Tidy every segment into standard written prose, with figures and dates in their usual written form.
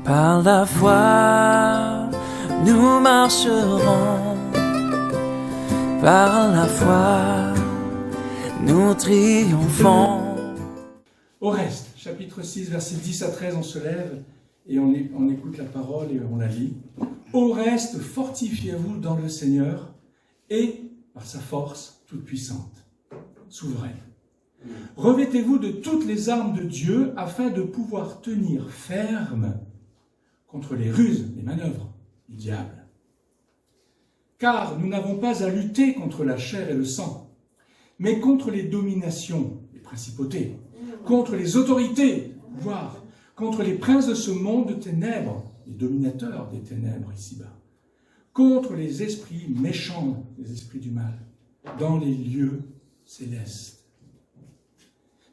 Par la foi, nous marcherons. Par la foi, nous triomphons. Oreste, chapitre 6, versets 10 à 13, on se lève et on écoute la parole et on la lit. Oreste, fortifiez-vous dans le Seigneur et par sa force toute puissante, souveraine. Revêtez-vous de toutes les armes de Dieu afin de pouvoir tenir ferme contre les ruses, les manœuvres du diable. Car nous n'avons pas à lutter contre la chair et le sang, mais contre les dominations, les principautés, contre les autorités, voire contre les princes de ce monde de ténèbres, les dominateurs des ténèbres ici-bas, contre les esprits méchants, les esprits du mal, dans les lieux célestes.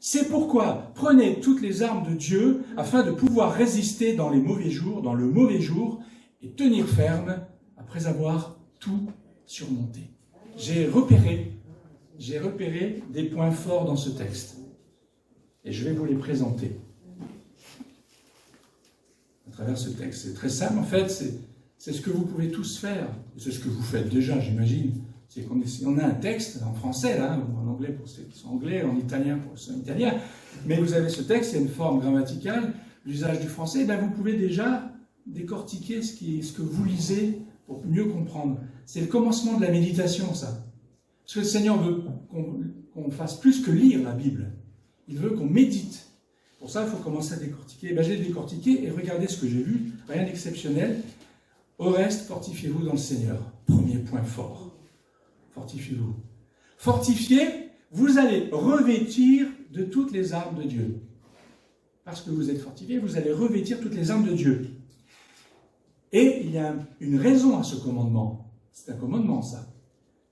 C'est pourquoi prenez toutes les armes de Dieu afin de pouvoir résister dans le mauvais jour, et tenir ferme après avoir tout surmonté. J'ai repéré des points forts dans ce texte. Et je vais vous les présenter à travers ce texte. C'est très simple, en fait, c'est ce que vous pouvez tous faire. C'est ce que vous faites déjà, j'imagine. C'est qu'on a un texte en français, là, ou en anglais pour ceux qui sont anglais, en italien pour ceux qui sont italiens, mais vous avez ce texte, il y a une forme grammaticale, l'usage du français, et bien vous pouvez déjà décortiquer ce que vous lisez pour mieux comprendre. C'est le commencement de la méditation, ça. Parce que le Seigneur veut qu'on fasse plus que lire la Bible. Il veut qu'on médite. Pour ça, il faut commencer à décortiquer. Ben, j'ai décortiqué et regardez ce que j'ai vu. Rien d'exceptionnel. Au reste, fortifiez-vous dans le Seigneur. Premier point fort. Fortifiez-vous. Fortifiez, vous allez revêtir de toutes les armes de Dieu. Parce que vous êtes fortifiés, vous allez revêtir toutes les armes de Dieu. Et il y a une raison à ce commandement. C'est un commandement, ça.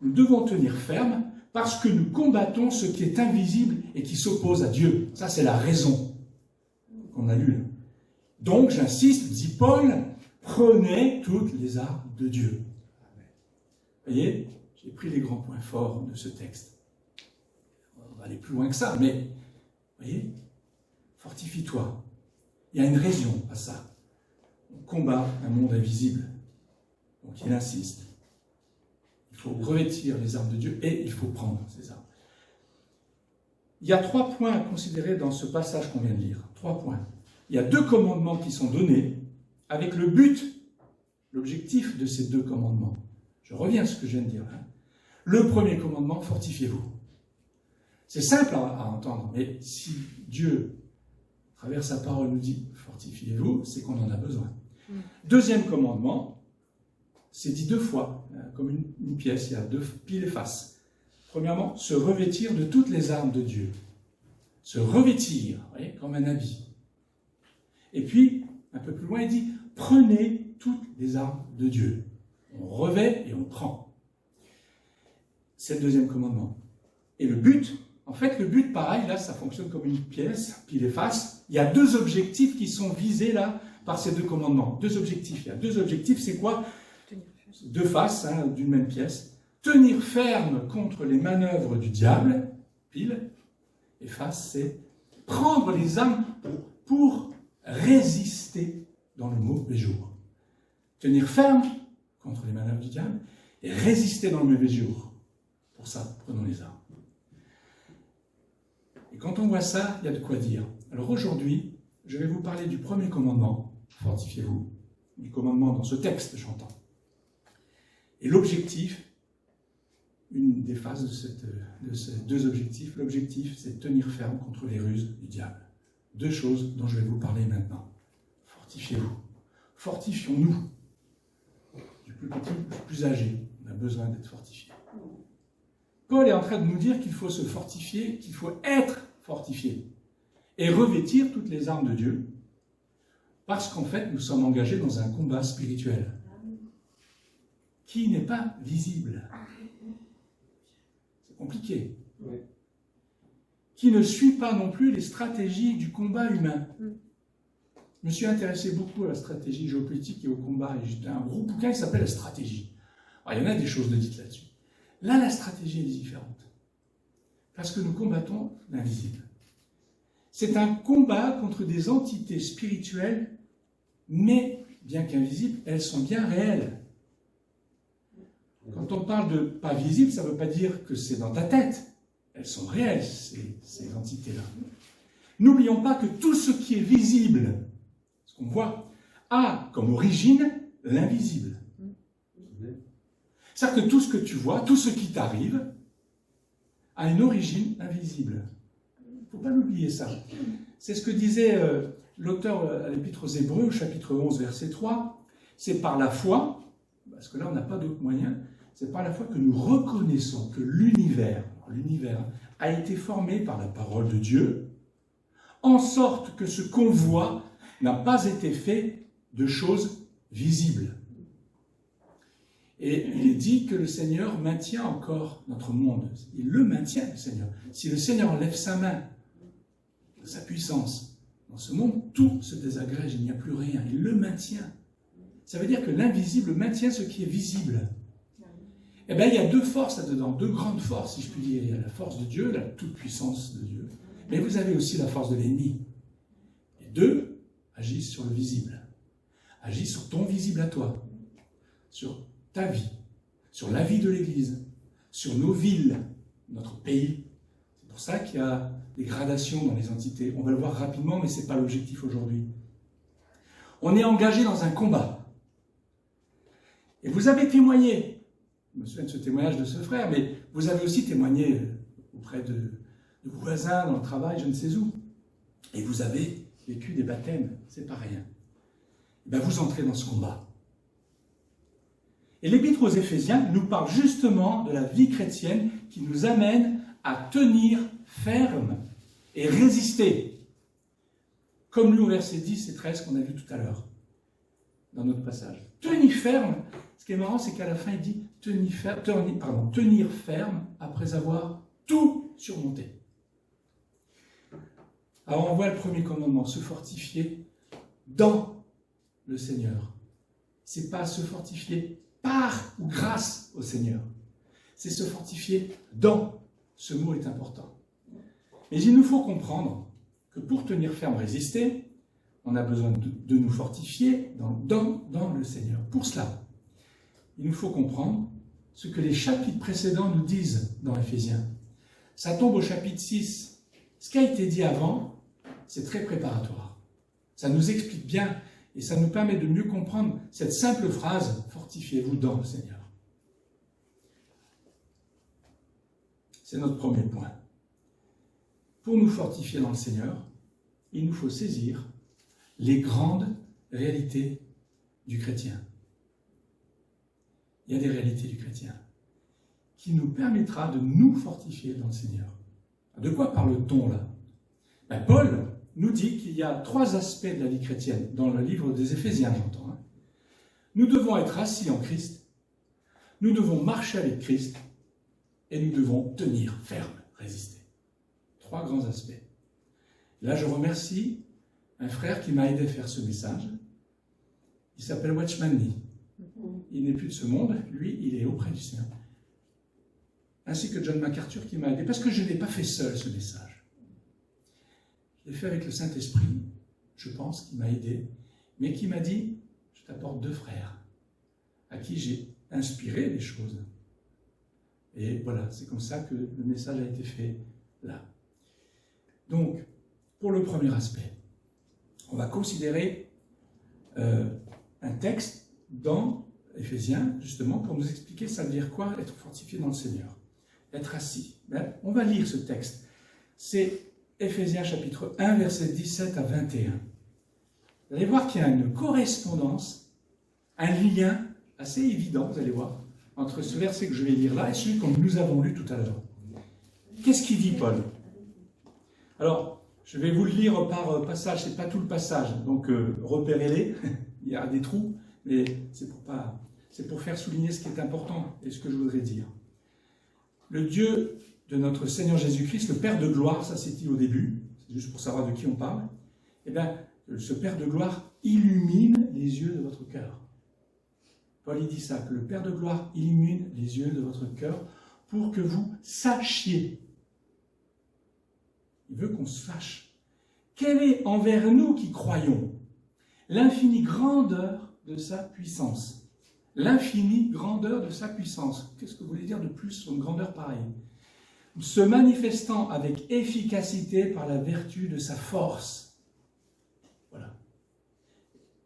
Nous devons tenir ferme parce que nous combattons ce qui est invisible et qui s'oppose à Dieu. Ça, c'est la raison qu'on a lue. Donc, j'insiste, dit Paul, prenez toutes les armes de Dieu. Vous voyez, j'ai pris les grands points forts de ce texte. On va aller plus loin que ça, mais, vous voyez, fortifie-toi. Il y a une raison à ça. On combat un monde invisible. Donc, il insiste. Il faut revêtir les armes de Dieu et il faut prendre ces armes. Il y a 3 points à considérer dans ce passage qu'on vient de lire. 3 points. Il y a 2 commandements qui sont donnés avec le but, l'objectif de ces 2 commandements. Je reviens à ce que je viens de dire. Le premier commandement, fortifiez-vous. C'est simple à entendre, mais si Dieu, à travers sa parole, nous dit fortifiez-vous, c'est qu'on en a besoin. Deuxième commandement, c'est dit 2 fois, comme une pièce, il y a 2 piles et faces. Premièrement, se revêtir de toutes les armes de Dieu. Se revêtir, vous voyez, comme un habit. Et puis, un peu plus loin, il dit, prenez toutes les armes de Dieu. On revêt et on prend. C'est le deuxième commandement. Et le but, en fait, le but, pareil, là, ça fonctionne comme une pièce, pile et face. Il y a 2 objectifs qui sont visés, là, par ces 2 commandements. 2 objectifs. Il y a 2 objectifs, c'est quoi ? 2 faces d'une même pièce. Tenir ferme contre les manœuvres du diable, pile, et face, c'est prendre les armes pour résister dans le mauvais jour. Tenir ferme contre les manœuvres du diable et résister dans le mauvais jour. Pour ça, prenons les armes. Et quand on voit ça, il y a de quoi dire. Alors aujourd'hui, je vais vous parler du premier commandement, fortifiez-vous, du commandement dans ce texte, j'entends. Et l'objectif, une des phases de ces 2 objectifs, l'objectif, c'est de tenir ferme contre les ruses du diable. 2 choses dont je vais vous parler maintenant. Fortifiez-vous. Fortifions-nous. Du plus petit au plus âgé, on a besoin d'être fortifié. Paul est en train de nous dire qu'il faut se fortifier, qu'il faut être fortifié et revêtir toutes les armes de Dieu parce qu'en fait, nous sommes engagés dans un combat spirituel qui n'est pas visible. C'est compliqué. Oui. Qui ne suit pas non plus les stratégies du combat humain. Je me suis intéressé beaucoup à la stratégie géopolitique et au combat, et j'ai un gros bouquin qui s'appelle « La stratégie ». Alors, il y en a des choses de dites là-dessus. Là, la stratégie est différente. Parce que nous combattons l'invisible. C'est un combat contre des entités spirituelles mais bien qu'invisibles, elles sont bien réelles. Quand on parle de pas visibles, ça ne veut pas dire que c'est dans ta tête. Elles sont réelles, ces entités-là. N'oublions pas que tout ce qui est visible, ce qu'on voit, a comme origine l'invisible. C'est-à-dire que tout ce que tu vois, tout ce qui t'arrive, a une origine invisible. Il ne faut pas l'oublier, ça. C'est ce que disait l'auteur à l'Épître aux Hébreux, chapitre 11, verset 3. C'est par la foi, parce que là on n'a pas d'autre moyen, c'est par la foi que nous reconnaissons que l'univers a été formé par la parole de Dieu, en sorte que ce qu'on voit n'a pas été fait de choses visibles. Et il est dit que le Seigneur maintient encore notre monde. Il le maintient, le Seigneur. Si le Seigneur enlève sa main, sa puissance, dans ce monde, tout se désagrège, il n'y a plus rien. Il le maintient. Ça veut dire que l'invisible maintient ce qui est visible. Eh bien, il y a deux forces là-dedans, deux grandes forces, si je puis dire. Il y a la force de Dieu, la toute-puissance de Dieu. Mais vous avez aussi la force de l'ennemi. Les deux agissent sur le visible. Agissent sur ton visible à toi. Sur ta vie. Sur la vie de l'Église. Sur nos villes. Notre pays. C'est pour ça qu'il y a des gradations dans les entités. On va le voir rapidement, mais ce n'est pas l'objectif aujourd'hui. On est engagé dans un combat. Et vous avez témoigné. Je me souviens de ce témoignage de ce frère, mais vous avez aussi témoigné auprès de vos voisins, dans le travail, je ne sais où. Et vous avez vécu des baptêmes, c'est pas rien. Et bien vous entrez dans ce combat. Et l'Épître aux Éphésiens nous parle justement de la vie chrétienne qui nous amène à tenir ferme et résister. Comme le verset 10 et 13 qu'on a vu tout à l'heure, dans notre passage. Tenir ferme, ce qui est marrant, c'est qu'à la fin, il dit tenir ferme après avoir tout surmonté. Alors on voit le premier commandement, se fortifier dans le Seigneur. C'est pas se fortifier par ou grâce au Seigneur. C'est se fortifier dans. Ce mot est important. Mais il nous faut comprendre que pour tenir ferme, résister, on a besoin de nous fortifier dans le Seigneur. Pour cela, il nous faut comprendre ce que les chapitres précédents nous disent dans Éphésiens. Ça tombe au chapitre 6. Ce qui a été dit avant, c'est très préparatoire. Ça nous explique bien et ça nous permet de mieux comprendre cette simple phrase « Fortifiez-vous dans le Seigneur ». C'est notre premier point. Pour nous fortifier dans le Seigneur, il nous faut saisir les grandes réalités du chrétien. Il y a des réalités du chrétien qui nous permettra de nous fortifier dans le Seigneur. De quoi parle-t-on là? Paul nous dit qu'il y a 3 aspects de la vie chrétienne, dans le livre des Éphésiens, j'entends. Nous devons être assis en Christ, nous devons marcher avec Christ, et nous devons tenir ferme, résister. 3 grands aspects. Là, je remercie un frère qui m'a aidé à faire ce message. Il s'appelle Watchman Nee. Il n'est plus de ce monde, lui, il est auprès du Seigneur. Ainsi que John MacArthur qui m'a aidé, parce que je ne l'ai pas fait seul, ce message. Je l'ai fait avec le Saint-Esprit, je pense, qui m'a aidé, mais qui m'a dit, je t'apporte 2 frères, à qui j'ai inspiré des choses. Et voilà, c'est comme ça que le message a été fait là. Donc, pour le premier aspect, on va considérer un texte dans Éphésiens, justement, pour nous expliquer ça veut dire quoi, être fortifié dans le Seigneur, être assis. Ben, on va lire ce texte. C'est Éphésiens chapitre 1, versets 17 à 21. Vous allez voir qu'il y a une correspondance, un lien assez évident, vous allez voir, entre ce verset que je vais lire là et celui que nous avons lu tout à l'heure. Qu'est-ce qu'il dit, Paul? Alors, je vais vous le lire par passage, c'est pas tout le passage, donc repérez-les, il y a des trous, mais c'est pour faire souligner ce qui est important et ce que je voudrais dire. Le Dieu de notre Seigneur Jésus-Christ, le Père de gloire, ça c'est dit au début, c'est juste pour savoir de qui on parle, eh bien, ce Père de gloire illumine les yeux de votre cœur. Paul il dit ça, que le Père de gloire illumine les yeux de votre cœur pour que vous sachiez. Il veut qu'on sache. Quelle est envers nous qui croyons l'infinie grandeur de sa puissance. L'infinie grandeur de sa puissance. Qu'est-ce que vous voulez dire de plus sur une grandeur pareille? Se manifestant avec efficacité par la vertu de sa force. Voilà.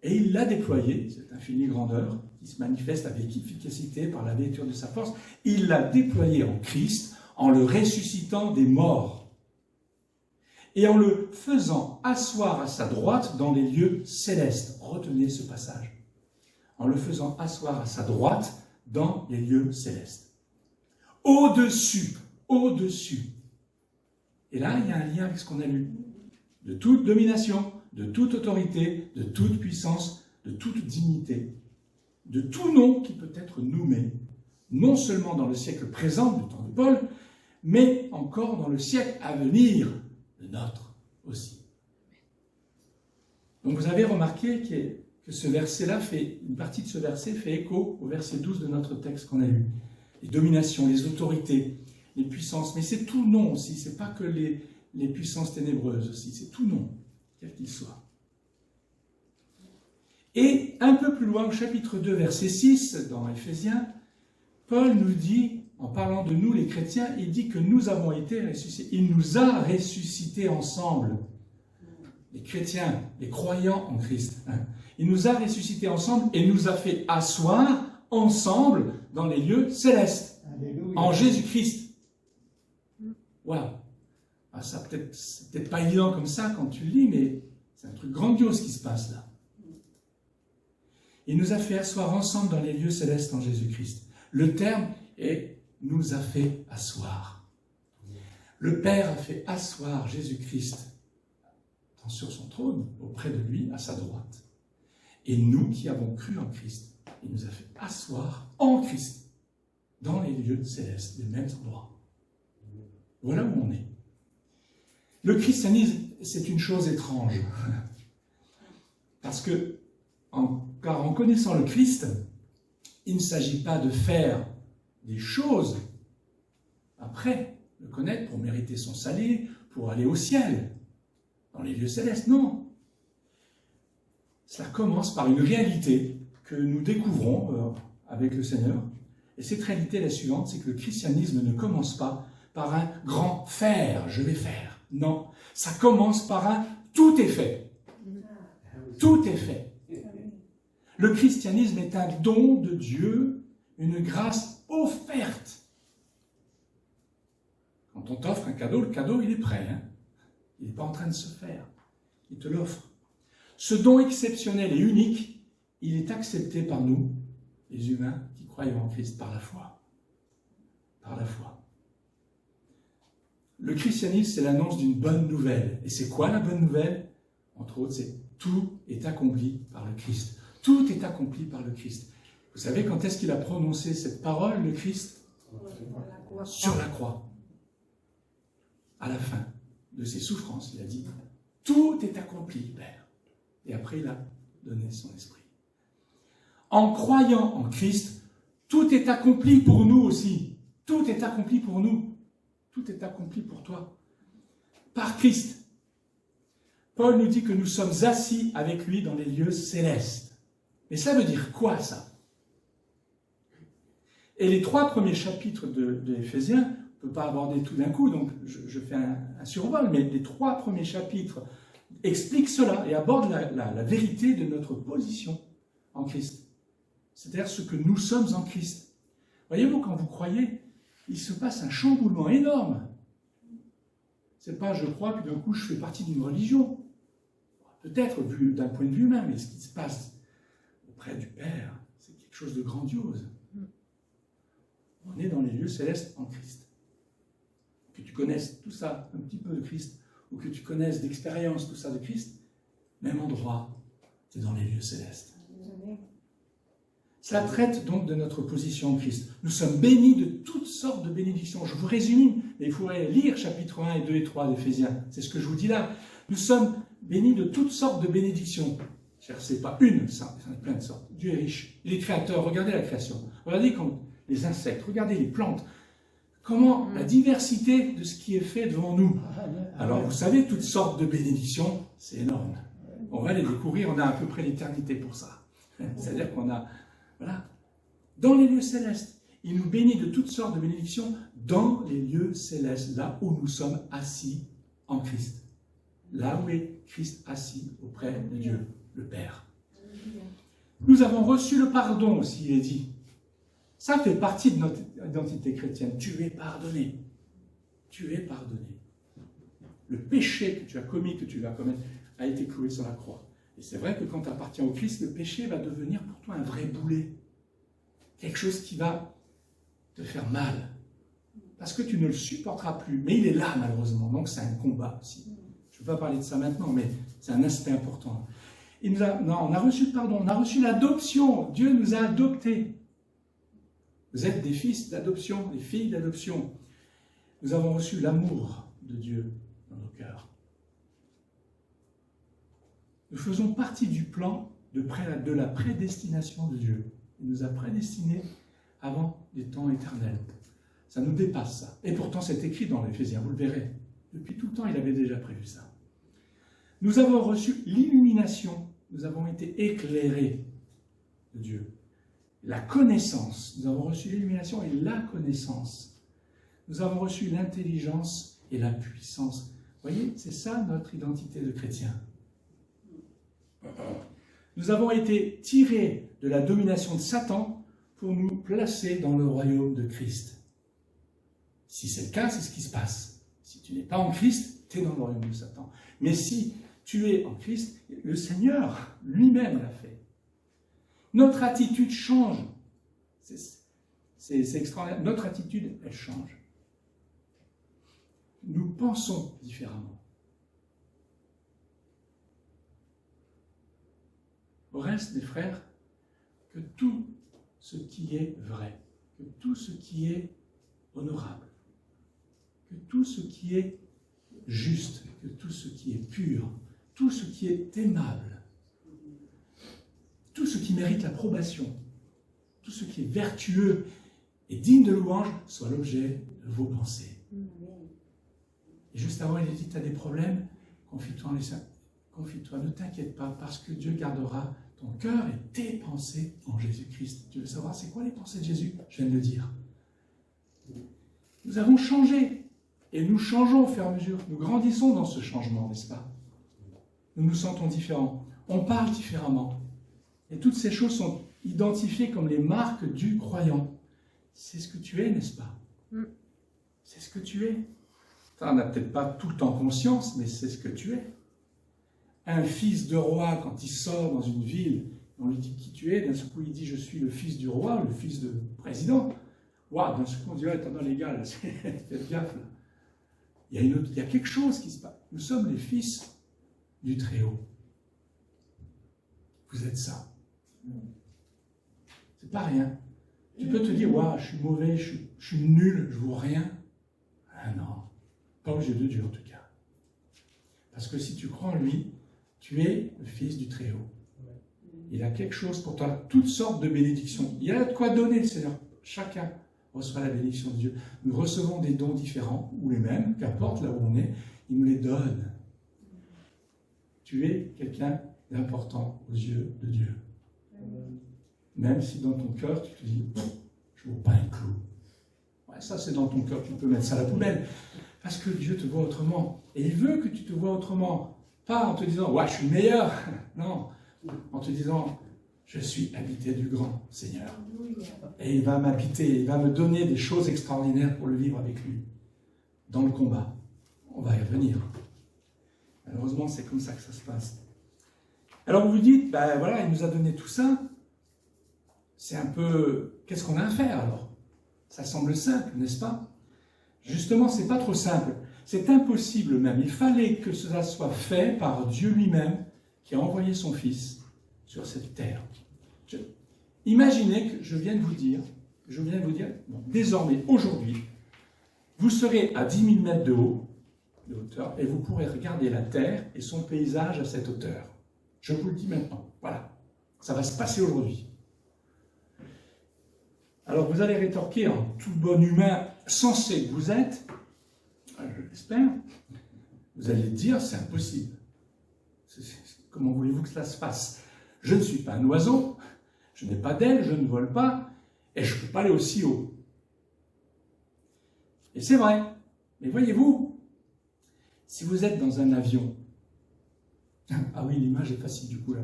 Et il l'a déployée, cette infinie grandeur, qui se manifeste avec efficacité par la vertu de sa force, il l'a déployée en Christ, en le ressuscitant des morts, et en le faisant asseoir à sa droite dans les lieux célestes. Retenez ce passage. En le faisant asseoir à sa droite dans les lieux célestes. Au-dessus. Et là, il y a un lien avec ce qu'on a lu. De toute domination, de toute autorité, de toute puissance, de toute dignité, de tout nom qui peut être nommé, non seulement dans le siècle présent, du temps de Paul, mais encore dans le siècle à venir, le nôtre aussi. Donc vous avez remarqué que ce verset-là une partie de ce verset fait écho au verset 12 de notre texte qu'on a lu. Les dominations, les autorités, les puissances, mais c'est tout nom aussi, c'est pas que les puissances ténébreuses aussi, c'est tout nom, quel qu'il soit. Et un peu plus loin, au chapitre 2, verset 6, dans Éphésiens, Paul nous dit, en parlant de nous les chrétiens, il dit que nous avons été ressuscités, il nous a ressuscités ensemble, les chrétiens, les croyants en Christ, il nous a ressuscités ensemble et nous a fait asseoir ensemble dans les lieux célestes, Alléluia. En Jésus-Christ. Waouh! Ah, ça c'est peut-être pas évident comme ça quand tu le lis, mais c'est un truc grandiose qui se passe là. Il nous a fait asseoir ensemble dans les lieux célestes en Jésus-Christ. Le terme est « nous a fait asseoir ». Le Père a fait asseoir Jésus-Christ sur son trône, auprès de lui, à sa droite. Et nous qui avons cru en Christ, il nous a fait asseoir en Christ, dans les lieux célestes, les mêmes endroits. Voilà où on est. Le christianisme, c'est une chose étrange. Parce que, car en connaissant le Christ, il ne s'agit pas de faire des choses après le connaître pour mériter son salut, pour aller au ciel, dans les lieux célestes. Non. Cela commence par une réalité que nous découvrons avec le Seigneur. Et cette réalité est la suivante, c'est que le christianisme ne commence pas par un grand faire, je vais faire. Non, ça commence par un tout est fait. Tout est fait. Le christianisme est un don de Dieu, une grâce offerte. Quand on t'offre un cadeau, le cadeau il est prêt. Il n'est pas en train de se faire. Il te l'offre. Ce don exceptionnel et unique, il est accepté par nous, les humains qui croyons en Christ, par la foi. Par la foi. Le christianisme, c'est l'annonce d'une bonne nouvelle. Et c'est quoi la bonne nouvelle? Entre autres, c'est tout est accompli par le Christ. Tout est accompli par le Christ. Vous savez quand est-ce qu'il a prononcé cette parole, le Christ? Sur la croix. À la fin de ses souffrances, il a dit « Tout est accompli, Père ». Et après, il a donné son esprit. En croyant en Christ, tout est accompli pour nous aussi. Tout est accompli pour nous. Tout est accompli pour toi. Par Christ. Paul nous dit que nous sommes assis avec lui dans les lieux célestes. Mais ça veut dire quoi, ça? Et les 3 premiers chapitres de Éphésiens, on ne peut pas aborder tout d'un coup, donc je fais un survol, mais les 3 premiers chapitres expliquent cela et abordent la vérité de notre position en Christ. C'est-à-dire ce que nous sommes en Christ. Voyez-vous, quand vous croyez, il se passe un chamboulement énorme. C'est pas je crois que d'un coup je fais partie d'une religion. Peut-être vu d'un point de vue humain, mais ce qui se passe auprès du Père, c'est quelque chose de grandiose. On est dans les lieux célestes en Christ. Que tu connaisses tout ça, un petit peu de Christ, ou que tu connaisses d'expérience tout ça de Christ, même endroit, tu es dans les lieux célestes. Cela traite donc de notre position en Christ. Nous sommes bénis de toutes sortes de bénédictions. Je vous résume, mais il faudrait lire chapitres 1 et 2 et 3 d'Éphésiens. C'est ce que je vous dis là. Nous sommes bénis de toutes sortes de bénédictions. C'est pas une, ça en est plein de sortes. Dieu est riche. Il est créateur. Regardez la création. Regardez les insectes. Regardez les plantes. Comment la diversité de ce qui est fait devant nous. Alors vous savez, toutes sortes de bénédictions, c'est énorme. On va les découvrir, on a à peu près l'éternité pour ça. C'est-à-dire qu'on a, voilà, dans les lieux célestes. Il nous bénit de toutes sortes de bénédictions dans les lieux célestes, là où nous sommes assis en Christ. Là où est Christ assis auprès de Dieu, le Père. Nous avons reçu le pardon aussi, il est dit. Ça fait partie de notre identité chrétienne. Tu es pardonné. Tu es pardonné. Le péché que tu as commis, que tu vas commettre, a été cloué sur la croix. Et c'est vrai que quand tu appartiens au Christ, le péché va devenir pour toi un vrai boulet. Quelque chose qui va te faire mal. Parce que tu ne le supporteras plus. Mais il est là, malheureusement. Donc c'est un combat aussi. Je ne veux pas parler de ça maintenant, mais c'est un aspect important. On a reçu le pardon, on a reçu l'adoption. Dieu nous a adoptés. Vous êtes des fils d'adoption, des filles d'adoption. Nous avons reçu l'amour de Dieu dans nos cœurs. Nous faisons partie du plan de la prédestination de Dieu. Il nous a prédestinés avant les temps éternels. Ça nous dépasse, ça. Et pourtant, c'est écrit dans l'Éphésiens, vous le verrez. Depuis tout le temps, il avait déjà prévu ça. Nous avons reçu l'illumination. Nous avons été éclairés de Dieu. La connaissance. Nous avons reçu l'illumination et la connaissance. Nous avons reçu l'intelligence et la puissance. Vous voyez, c'est ça notre identité de chrétien. Nous avons été tirés de la domination de Satan pour nous placer dans le royaume de Christ. Si c'est le cas, c'est ce qui se passe. Si tu n'es pas en Christ, tu es dans le royaume de Satan. Mais si tu es en Christ, le Seigneur lui-même l'a fait. Notre attitude change. C'est extraordinaire. Notre attitude, elle change. Nous pensons différemment. Au reste, mes frères, que tout ce qui est vrai, que tout ce qui est honorable, que tout ce qui est juste, que tout ce qui est pur, tout ce qui est aimable, tout ce qui mérite l'approbation, tout ce qui est vertueux et digne de louange, soit l'objet de vos pensées. Et juste avant, il dit, tu as des problèmes, confie-toi, ne t'inquiète pas, parce que Dieu gardera ton cœur et tes pensées en Jésus-Christ. Tu veux savoir c'est quoi les pensées de Jésus? Je viens de le dire. Nous avons changé, et nous changeons au fur et à mesure. Nous grandissons dans ce changement, n'est-ce pas? Nous nous sentons différents, on parle différemment. Et toutes ces choses sont identifiées comme les marques du croyant. C'est ce que tu es, n'est-ce pas? C'est ce que tu es. Tu n'en as peut-être pas tout le temps conscience, mais c'est ce que tu es. Un fils de roi, quand il sort dans une ville, on lui dit qui tu es, d'un seul coup il dit je suis le fils du roi, le fils du président. Waouh, d'un seul coup on dit attends les gars, faites gaffe là. Il y a quelque chose qui se passe. Nous sommes les fils du Très-Haut. Vous êtes ça. C'est pas rien. Tu peux te dire waouh, je suis mauvais, je suis nul, je vaux rien. Ah non, pas aux yeux de Dieu en tout cas. Parce que si tu crois en lui, tu es le fils du Très-Haut. Il a quelque chose pour toi, toutes sortes de bénédictions. Il y a de quoi donner, le Seigneur. Chacun reçoit la bénédiction de Dieu. Nous recevons des dons différents, ou les mêmes, qu'importe là où on est, il nous les donne. Tu es quelqu'un d'important aux yeux de Dieu. Même si dans ton cœur, tu te dis, je ne vaux pas un clou. Ouais, ça, c'est dans ton cœur, tu peux mettre ça à la poubelle. Parce que Dieu te voit autrement. Et il veut que tu te vois autrement. Pas en te disant, ouais, je suis meilleur. Non, en te disant, je suis habité du grand Seigneur. Et il va m'habiter, il va me donner des choses extraordinaires pour le vivre avec lui. Dans le combat. On va y revenir. Malheureusement, c'est comme ça que ça se passe. Alors vous vous dites, ben voilà, il nous a donné tout ça. C'est un peu, qu'est-ce qu'on a à faire alors? Ça semble simple, n'est-ce pas? Justement, c'est pas trop simple. C'est impossible même. Il fallait que cela soit fait par Dieu lui-même qui a envoyé son Fils sur cette terre. Imaginez que je viens de vous dire, bon, désormais, aujourd'hui, vous serez à 10 000 mètres de hauteur, et vous pourrez regarder la terre et son paysage à cette hauteur. Je vous le dis maintenant. Voilà. Ça va se passer aujourd'hui. Alors vous allez rétorquer en tout bon humain sensé que vous êtes, je l'espère, vous allez dire c'est impossible. Comment voulez-vous que cela se passe? Je ne suis pas un oiseau, je n'ai pas d'ailes, je ne vole pas, et je ne peux pas aller aussi haut. Et c'est vrai. Mais voyez-vous, si vous êtes dans un avion, ah oui, l'image est facile du coup là,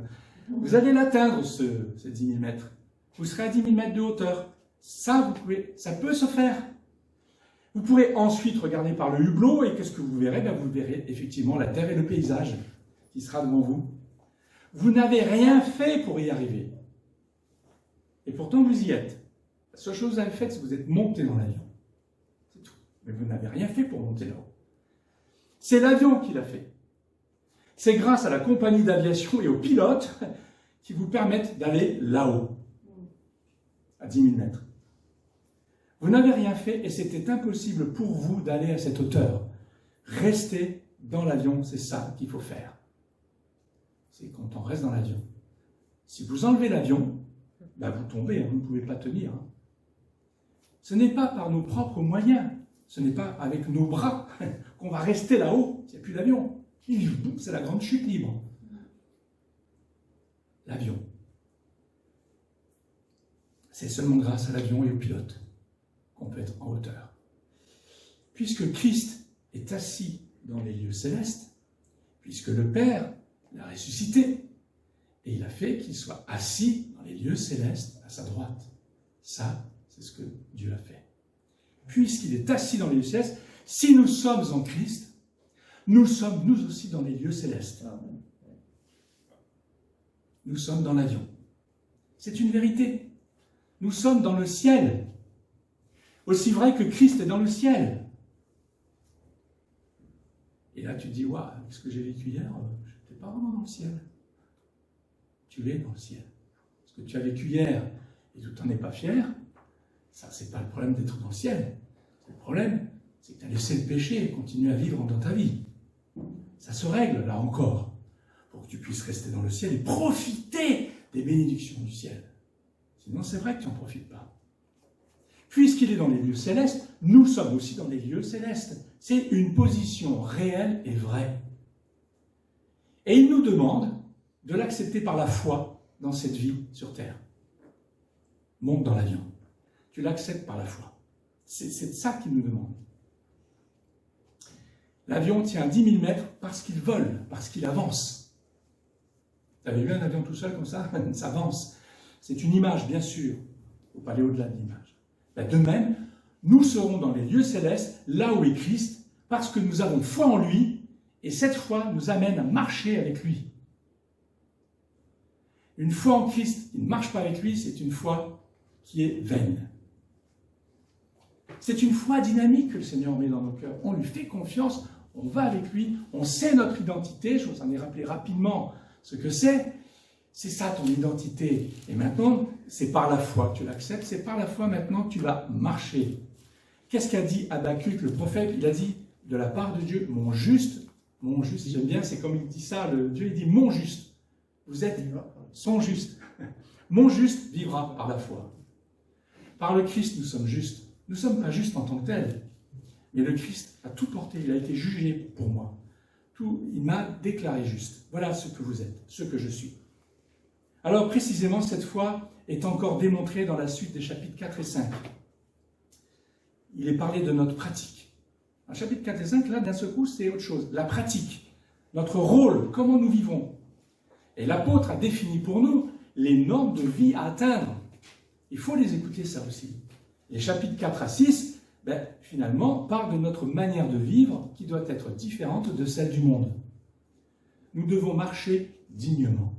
vous allez l'atteindre, ces 10 000 mètres. Vous serez à 10 000 mètres de hauteur. Ça peut se faire. Vous pourrez ensuite regarder par le hublot et qu'est-ce que vous verrez? Vous verrez effectivement la terre et le paysage qui sera devant vous. Vous n'avez rien fait pour y arriver. Et pourtant, vous y êtes. La seule chose que vous avez faite, c'est que vous êtes monté dans l'avion. C'est tout. Mais vous n'avez rien fait pour monter là-haut. C'est l'avion qui l'a fait. C'est grâce à la compagnie d'aviation et aux pilotes qui vous permettent d'aller là-haut, à 10 000 mètres. Vous n'avez rien fait et c'était impossible pour vous d'aller à cette hauteur. Restez dans l'avion, c'est ça qu'il faut faire. C'est quand on reste dans l'avion. Si vous enlevez l'avion, vous tombez, vous ne pouvez pas tenir. Ce n'est pas par nos propres moyens, ce n'est pas avec nos bras qu'on va rester là-haut, il n'y a plus d'avion. C'est la grande chute libre. L'avion. C'est seulement grâce à l'avion et au pilote qu'on peut être en hauteur. Puisque Christ est assis dans les lieux célestes, puisque le Père l'a ressuscité, et il a fait qu'il soit assis dans les lieux célestes à sa droite. Ça, c'est ce que Dieu a fait. Puisqu'il est assis dans les lieux célestes, si nous sommes en Christ, nous sommes nous aussi dans les lieux célestes. Nous sommes dans l'avion. C'est une vérité. Nous sommes dans le ciel. Aussi vrai que Christ est dans le ciel. Et là, tu te dis, waouh, ce que j'ai vécu hier, je n'étais pas vraiment dans le ciel. Tu es dans le ciel. Ce que tu as vécu hier et tu n'en es pas fier, ça, c'est pas le problème d'être dans le ciel. Le problème, c'est que tu as laissé le péché et continué à vivre dans ta vie. Ça se règle, là encore, pour que tu puisses rester dans le ciel et profiter des bénédictions du ciel. Sinon, c'est vrai que tu n'en profites pas. Puisqu'il est dans les lieux célestes, nous sommes aussi dans les lieux célestes. C'est une position réelle et vraie. Et il nous demande de l'accepter par la foi dans cette vie sur terre. Monte dans l'avion. Tu l'acceptes par la foi. C'est ça qu'il nous demande. L'avion tient 10 000 mètres parce qu'il vole, parce qu'il avance. Vous avez vu un avion tout seul comme ça? Ça avance. C'est une image, bien sûr. Il ne faut pas aller au-delà de l'image. De même, nous serons dans les lieux célestes, là où est Christ, parce que nous avons foi en lui, et cette foi nous amène à marcher avec lui. Une foi en Christ qui ne marche pas avec lui, c'est une foi qui est vaine. C'est une foi dynamique que le Seigneur met dans nos cœurs. On lui fait confiance, on va avec lui, on sait notre identité. Je vous en ai rappelé rapidement ce que c'est. C'est ça ton identité. Et maintenant, c'est par la foi que tu l'acceptes, c'est par la foi maintenant que tu vas marcher. Qu'est-ce qu'a dit Habakkuk, le prophète? Il a dit, de la part de Dieu, mon juste, j'aime bien, c'est comme il dit ça, Dieu il dit mon juste. Vous êtes son juste. Mon juste vivra par la foi. Par le Christ, nous sommes justes. Nous ne sommes pas justes en tant que tels. Mais le Christ a tout porté, il a été jugé pour moi. Il m'a déclaré juste. Voilà ce que vous êtes, ce que je suis. Alors précisément, cette foi est encore démontrée dans la suite des chapitres 4 et 5. Il est parlé de notre pratique. Dans chapitre 4 et 5, là, d'un seul coup, c'est autre chose. La pratique, notre rôle, comment nous vivons. Et l'apôtre a défini pour nous les normes de vie à atteindre. Il faut les écouter, ça aussi. Les chapitres 4 à 6, finalement, parlent de notre manière de vivre qui doit être différente de celle du monde. Nous devons marcher dignement.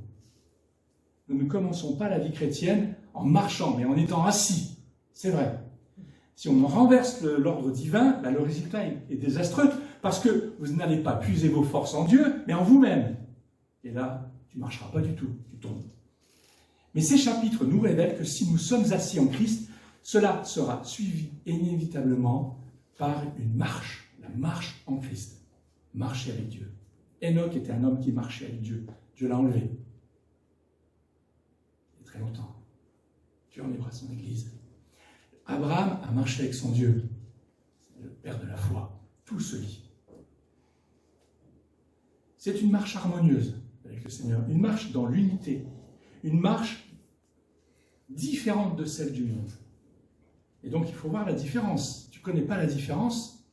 Nous ne commençons pas la vie chrétienne en marchant, mais en étant assis. C'est vrai. Si on renverse l'ordre divin, le résultat est désastreux, parce que vous n'allez pas puiser vos forces en Dieu, mais en vous-même. Et là, tu ne marcheras pas du tout, tu tombes. Mais ces chapitres nous révèlent que si nous sommes assis en Christ, cela sera suivi inévitablement par une marche, la marche en Christ. Marcher avec Dieu. Enoch était un homme qui marchait avec Dieu. Dieu l'a enlevé. Il y a très longtemps. Dieu enlèvera son Église. Abraham a marché avec son Dieu. C'est le Père de la foi. Tout se lie. C'est une marche harmonieuse. avec le Seigneur, une marche dans l'unité, une marche différente de celle du monde. Et donc il faut voir la différence. Si tu ne connais pas la différence,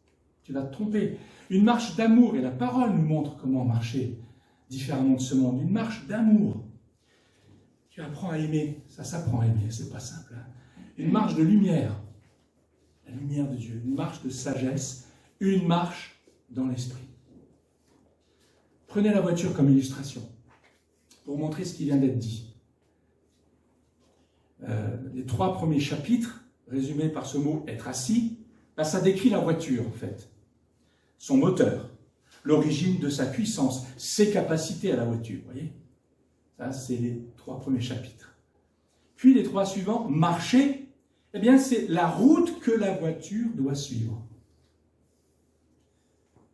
tu vas te tromper. Une marche d'amour, et la parole nous montre comment marcher différemment de ce monde. Une marche d'amour. Tu apprends à aimer, ça s'apprend à aimer, c'est pas simple. Hein. Une marche de lumière, la lumière de Dieu. Une marche de sagesse, une marche dans l'esprit. Prenez la voiture comme illustration pour montrer ce qui vient d'être dit. Les 3 premiers chapitres, résumés par ce mot « être assis », ça décrit la voiture en fait. Son moteur, l'origine de sa puissance, ses capacités à la voiture, vous voyez. Ça, c'est les 3 premiers chapitres. Puis les 3 suivants, marcher, eh bien c'est la route que la voiture doit suivre.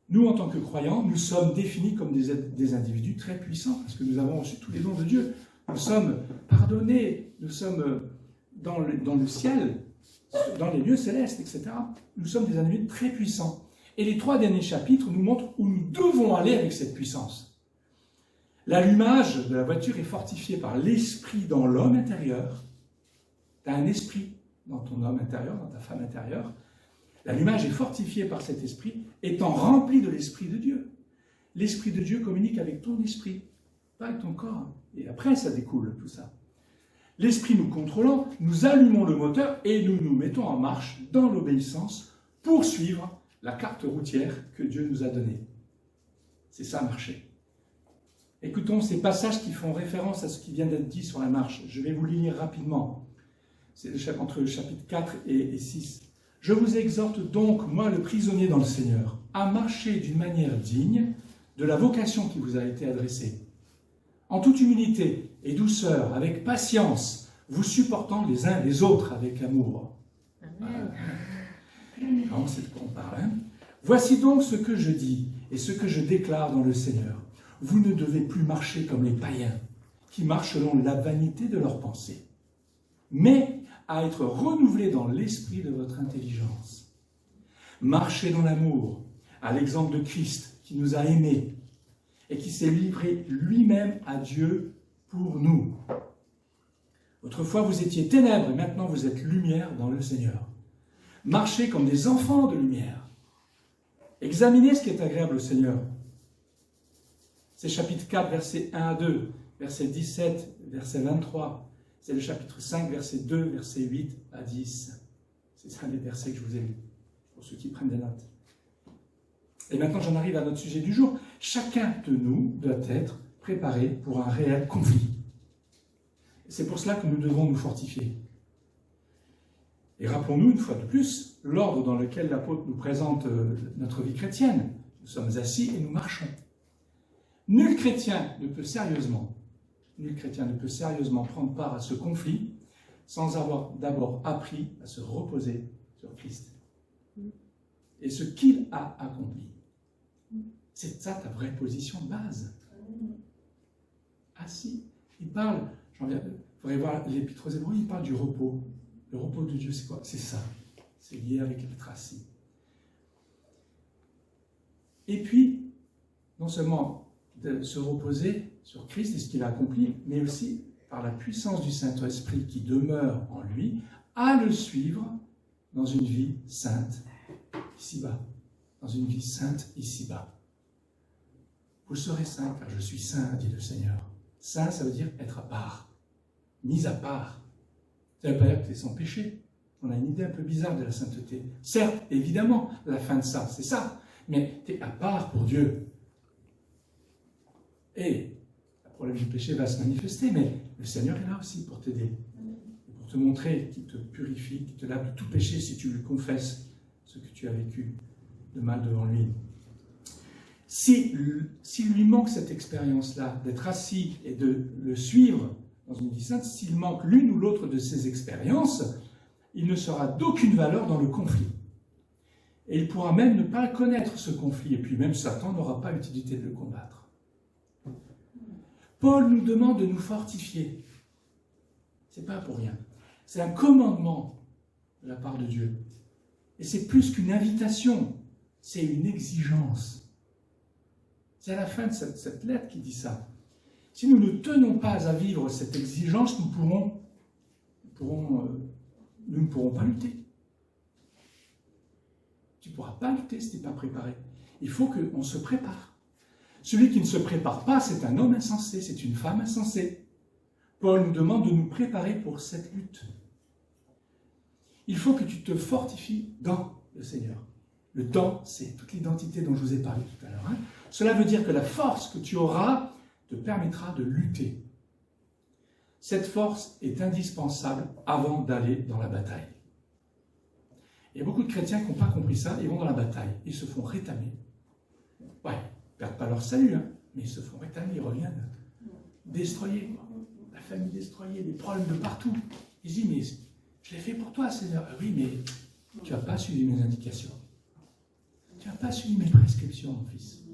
Nous, en tant que croyants, nous sommes définis comme des individus très puissants, parce que nous avons reçu tous les dons de Dieu. Nous sommes pardonnés, nous sommes dans le ciel, dans les lieux célestes, etc. Nous sommes des individus très puissants. Et les 3 derniers chapitres nous montrent où nous devons aller avec cette puissance. L'allumage de la voiture est fortifié par l'esprit dans l'homme intérieur. Tu as un esprit dans ton homme intérieur, dans ta femme intérieure. L'allumage est fortifié par cet esprit, étant rempli de l'esprit de Dieu. L'esprit de Dieu communique avec ton esprit, pas avec ton corps. Et après, ça découle tout ça. L'esprit nous contrôlant, nous allumons le moteur et nous nous mettons en marche dans l'obéissance pour suivre la carte routière que Dieu nous a donnée. C'est ça, marcher. Écoutons ces passages qui font référence à ce qui vient d'être dit sur la marche. Je vais vous le lire rapidement. C'est entre le chapitre 4 et 6. « Je vous exhorte donc, moi le prisonnier dans le Seigneur, à marcher d'une manière digne de la vocation qui vous a été adressée, en toute humilité et douceur, avec patience, vous supportant les uns les autres avec amour. » On sait de quoi on parle. Hein. Voici donc ce que je dis et ce que je déclare dans le Seigneur. Vous ne devez plus marcher comme les païens, qui marchent selon la vanité de leurs pensées, mais à être renouvelés dans l'esprit de votre intelligence. Marchez dans l'amour, à l'exemple de Christ, qui nous a aimés et qui s'est livré lui-même à Dieu pour nous. Autrefois, vous étiez ténèbres et maintenant vous êtes lumière dans le Seigneur. Marchez comme des enfants de lumière. Examinez ce qui est agréable au Seigneur. C'est chapitre 4, versets 1 à 2, verset 17, verset 23. C'est le chapitre 5, verset 2, verset 8 à 10. C'est un des versets que je vous ai lus, pour ceux qui prennent des notes. Et maintenant, j'en arrive à notre sujet du jour. Chacun de nous doit être préparé pour un réel conflit. C'est pour cela que nous devons nous fortifier. Et rappelons-nous, une fois de plus, l'ordre dans lequel l'apôtre nous présente notre vie chrétienne. Nous sommes assis et nous marchons. Nul chrétien ne peut sérieusement prendre part à ce conflit sans avoir d'abord appris à se reposer sur Christ et ce qu'il a accompli. C'est ça ta vraie position de base. Assis. Il parle, vous pourrez voir l'Épître aux Hébreux, il parle du repos. Le repos de Dieu, c'est quoi? C'est ça. C'est lié avec être assis. Et puis, non seulement de se reposer sur Christ et ce qu'il a accompli, mais aussi par la puissance du Saint-Esprit qui demeure en lui, à le suivre dans une vie sainte ici-bas. Dans une vie sainte ici-bas. Vous serez saints, car je suis saint, dit le Seigneur. Saint, ça veut dire être à part, mis à part. Ça ne veut pas dire que tu es sans péché. On a une idée un peu bizarre de la sainteté. Certes, évidemment, la fin de ça, c'est ça. Mais tu es à part pour Dieu. Et le problème du péché va se manifester, mais le Seigneur est là aussi pour t'aider. Pour te montrer qu'il te purifie, qu'il te lave de tout péché si tu lui confesses ce que tu as vécu de mal devant lui. S'il lui manque cette expérience-là, d'être assis et de le suivre dans une vie sainte, s'il manque l'une ou l'autre de ces expériences, il ne sera d'aucune valeur dans le conflit. Et il pourra même ne pas connaître ce conflit, et puis même Satan n'aura pas utilité de le combattre. Paul nous demande de nous fortifier. Ce n'est pas pour rien. C'est un commandement de la part de Dieu. Et c'est plus qu'une invitation, c'est une exigence. C'est à la fin de cette lettre qui dit ça. Si nous ne tenons pas à vivre cette exigence, nous ne pourrons pas lutter. Tu ne pourras pas lutter si tu n'es pas préparé. Il faut qu'on se prépare. Celui qui ne se prépare pas, c'est un homme insensé, c'est une femme insensée. Paul nous demande de nous préparer pour cette lutte. Il faut que tu te fortifies dans le Seigneur. Le dans, c'est toute l'identité dont je vous ai parlé tout à l'heure. Hein. Cela veut dire que la force que tu auras te permettra de lutter. Cette force est indispensable avant d'aller dans la bataille. Il y a beaucoup de chrétiens qui n'ont pas compris ça, ils vont dans la bataille, ils se font rétamer. Ouais, ils ne perdent pas leur salut, hein, mais ils se font rétamer, ils reviennent destroyés, quoi. La famille destroyée, des problèmes de partout. Ils disent, mais je l'ai fait pour toi, Seigneur. Oui, mais tu n'as pas suivi mes indications. Tu n'as pas suivi mes prescriptions, mon fils.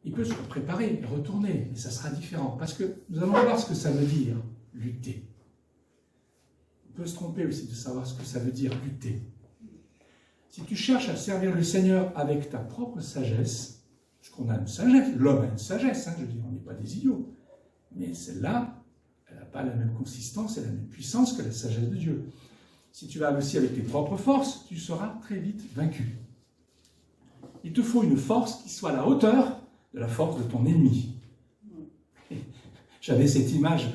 Il peut se préparer, retourner, mais ça sera différent. Parce que nous allons voir ce que ça veut dire, lutter. On peut se tromper aussi de savoir ce que ça veut dire, lutter. Si tu cherches à servir le Seigneur avec ta propre sagesse, parce qu'on a une sagesse, l'homme a une sagesse, hein, je dis, on n'est pas des idiots, mais celle-là, elle n'a pas la même consistance et la même puissance que la sagesse de Dieu. Si tu vas aussi avec tes propres forces, tu seras très vite vaincu. Il te faut une force qui soit à la hauteur de la force de ton ennemi. J'avais cette image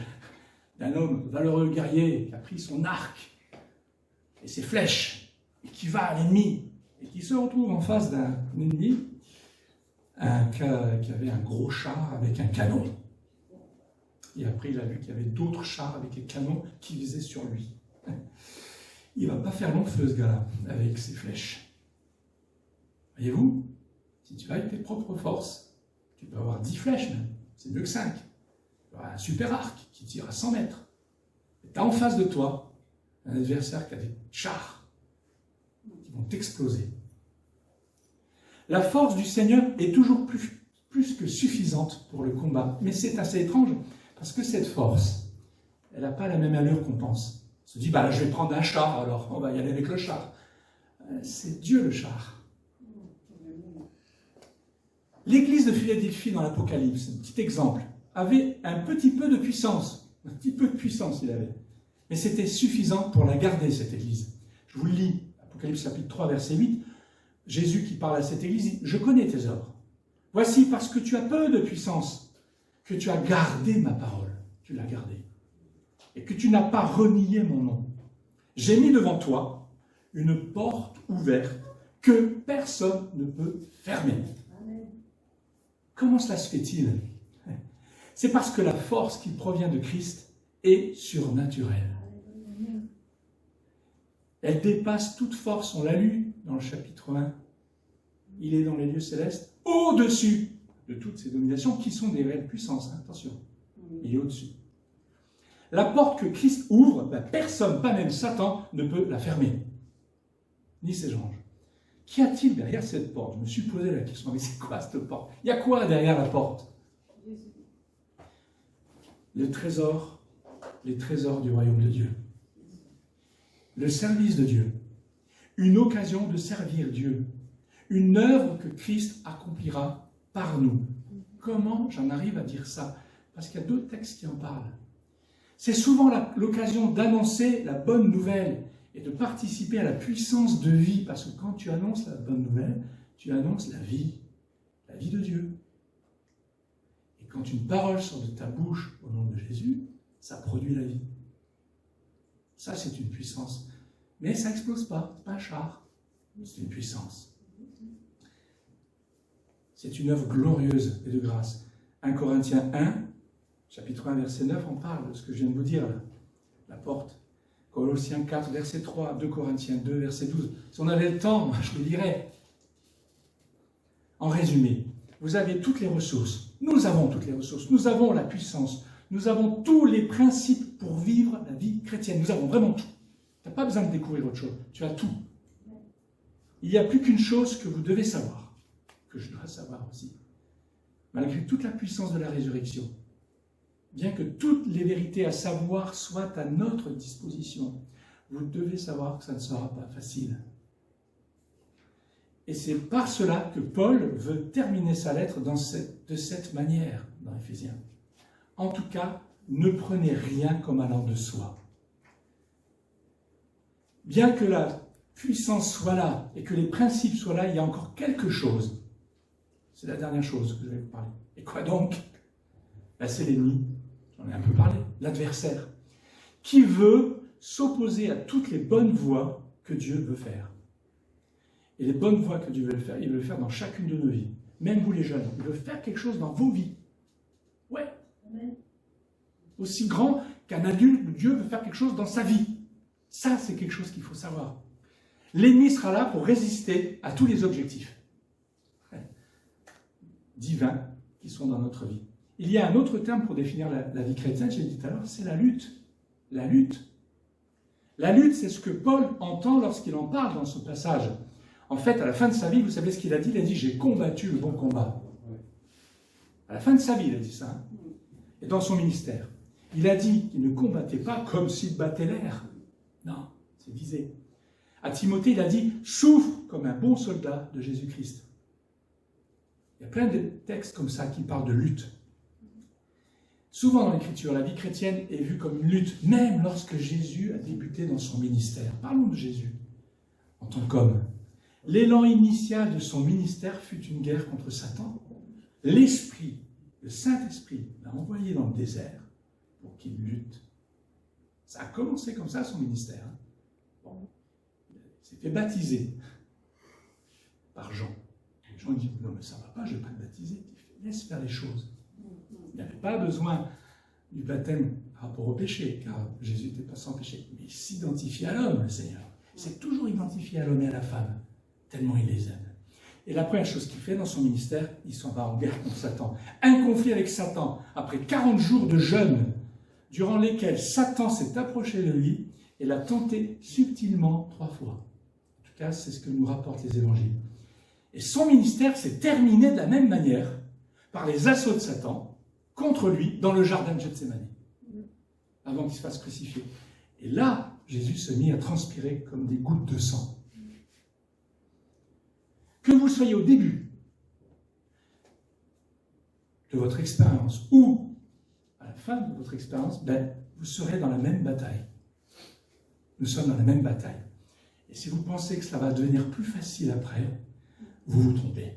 d'un homme valeureux guerrier qui a pris son arc et ses flèches et qui va à l'ennemi et qui se retrouve en face d'un ennemi qui avait un gros char avec un canon. Et après, il a vu qu'il y avait d'autres chars avec des canons qui visaient sur lui. Il ne va pas faire long feu, ce gars-là, avec ses flèches. Voyez-vous, si tu vas avec tes propres forces, tu peux avoir 10 flèches même, c'est mieux que 5. Tu peux avoir un super arc qui tire à 100 mètres. Et tu as en face de toi un adversaire qui a des chars qui vont t'exploser. La force du Seigneur est toujours plus que suffisante pour le combat. Mais c'est assez étrange, parce que cette force, elle n'a pas la même allure qu'on pense. On se dit, bah, je vais prendre un char, alors on va y aller avec le char. C'est Dieu le char. L'église de Philadelphie dans l'Apocalypse, un petit exemple, avait un petit peu de puissance. Un petit peu de puissance il avait. Mais c'était suffisant pour la garder, cette église. Je vous le lis, Apocalypse chapitre 3, verset 8. Jésus qui parle à cette église dit, « Je connais tes œuvres. Voici parce que tu as peu de puissance, que tu as gardé ma parole. » Tu l'as gardée. Et que tu n'as pas renié mon nom. J'ai mis devant toi une porte ouverte que personne ne peut fermer. Comment cela se fait-il? C'est parce que la force qui provient de Christ est surnaturelle. Elle dépasse toute force, on l'a lu dans le chapitre 1. Il est dans les lieux célestes, au-dessus de toutes ces dominations qui sont des réelles puissances. Hein, attention, il est au-dessus. La porte que Christ ouvre, ben personne, pas même Satan, ne peut la fermer. Ni ses anges. Qu'y a-t-il derrière cette porte? Je me suis posé la question, mais c'est quoi cette porte? Il y a quoi derrière la porte? Les trésors du royaume de Dieu. Le service de Dieu. Une occasion de servir Dieu. Une œuvre que Christ accomplira par nous. Comment j'en arrive à dire ça? Parce qu'il y a d'autres textes qui en parlent. C'est souvent l'occasion d'annoncer la bonne nouvelle et de participer à la puissance de vie, parce que quand tu annonces la bonne nouvelle, tu annonces la vie de Dieu. Et quand une parole sort de ta bouche au nom de Jésus, ça produit la vie. Ça, c'est une puissance. Mais ça n'explose pas, c'est pas un char, c'est une puissance. C'est une œuvre glorieuse et de grâce. 1 Corinthiens 1, chapitre 1, verset 9, on parle de ce que je viens de vous dire là, la porte. Colossiens 4, verset 3, 2 Corinthiens 2, verset 12. Si on avait le temps, je le dirais. En résumé, vous avez toutes les ressources. Nous avons toutes les ressources. Nous avons la puissance. Nous avons tous les principes pour vivre la vie chrétienne. Nous avons vraiment tout. Tu n'as pas besoin de découvrir autre chose. Tu as tout. Il n'y a plus qu'une chose que vous devez savoir, que je dois savoir aussi. Malgré toute la puissance de la résurrection, bien que toutes les vérités à savoir soient à notre disposition, vous devez savoir que ça ne sera pas facile. Et c'est par cela que Paul veut terminer sa lettre de cette manière dans Éphésiens. En tout cas, ne prenez rien comme allant de soi. Bien que la puissance soit là et que les principes soient là, il y a encore quelque chose. C'est la dernière chose que je vais vous parler. Et quoi donc? C'est l'ennemi, j'en ai un peu parlé, l'adversaire, qui veut s'opposer à toutes les bonnes voies que Dieu veut faire. Et les bonnes voies que Dieu veut faire, il veut le faire dans chacune de nos vies. Même vous les jeunes, il veut faire quelque chose dans vos vies. Ouais. Amen. Aussi grand qu'un adulte, Dieu veut faire quelque chose dans sa vie. Ça, c'est quelque chose qu'il faut savoir. L'ennemi sera là pour résister à tous les objectifs divins qui sont dans notre vie. Il y a un autre terme pour définir la vie chrétienne, j'ai dit tout à l'heure, c'est la lutte. La lutte. La lutte, c'est ce que Paul entend lorsqu'il en parle dans ce passage. En fait, à la fin de sa vie, vous savez ce qu'il a dit? Il a dit « J'ai combattu le bon combat ». À la fin de sa vie, il a dit ça. Hein. Et dans son ministère, il a dit qu'il ne combattait pas comme s'il battait l'air. Non, c'est visé. À Timothée, il a dit « Souffre comme un bon soldat de Jésus-Christ ». Il y a plein de textes comme ça qui parlent de lutte. Souvent dans l'Écriture, la vie chrétienne est vue comme une lutte, même lorsque Jésus a débuté dans son ministère. Parlons de Jésus en tant qu'homme. L'élan initial de son ministère fut une guerre contre Satan. L'Esprit, le Saint-Esprit, l'a envoyé dans le désert pour qu'il lutte. Ça a commencé comme ça, son ministère. Bon. Il s'est fait baptiser par Jean. Jean dit, non mais ça ne va pas, je ne vais pas te baptiser. Laisse faire les choses. Il n'avait pas besoin du baptême par rapport au péché, car Jésus n'était pas sans péché. Mais il s'identifie à l'homme, le Seigneur. Il s'est toujours identifié à l'homme et à la femme, tellement il les aime. Et la première chose qu'il fait dans son ministère, il s'en va en guerre contre Satan. Un conflit avec Satan, après 40 jours de jeûne, durant lesquels Satan s'est approché de lui et l'a tenté subtilement 3 fois. En tout cas, c'est ce que nous rapportent les évangiles. Et son ministère s'est terminé de la même manière, par les assauts de Satan, contre lui, dans le jardin de Gethsémani, avant qu'il se fasse crucifier. Et là, Jésus se mit à transpirer comme des gouttes de sang. Que vous soyez au début de votre expérience ou à la fin de votre expérience, vous serez dans la même bataille. Nous sommes dans la même bataille. Et si vous pensez que cela va devenir plus facile après, vous vous trompez.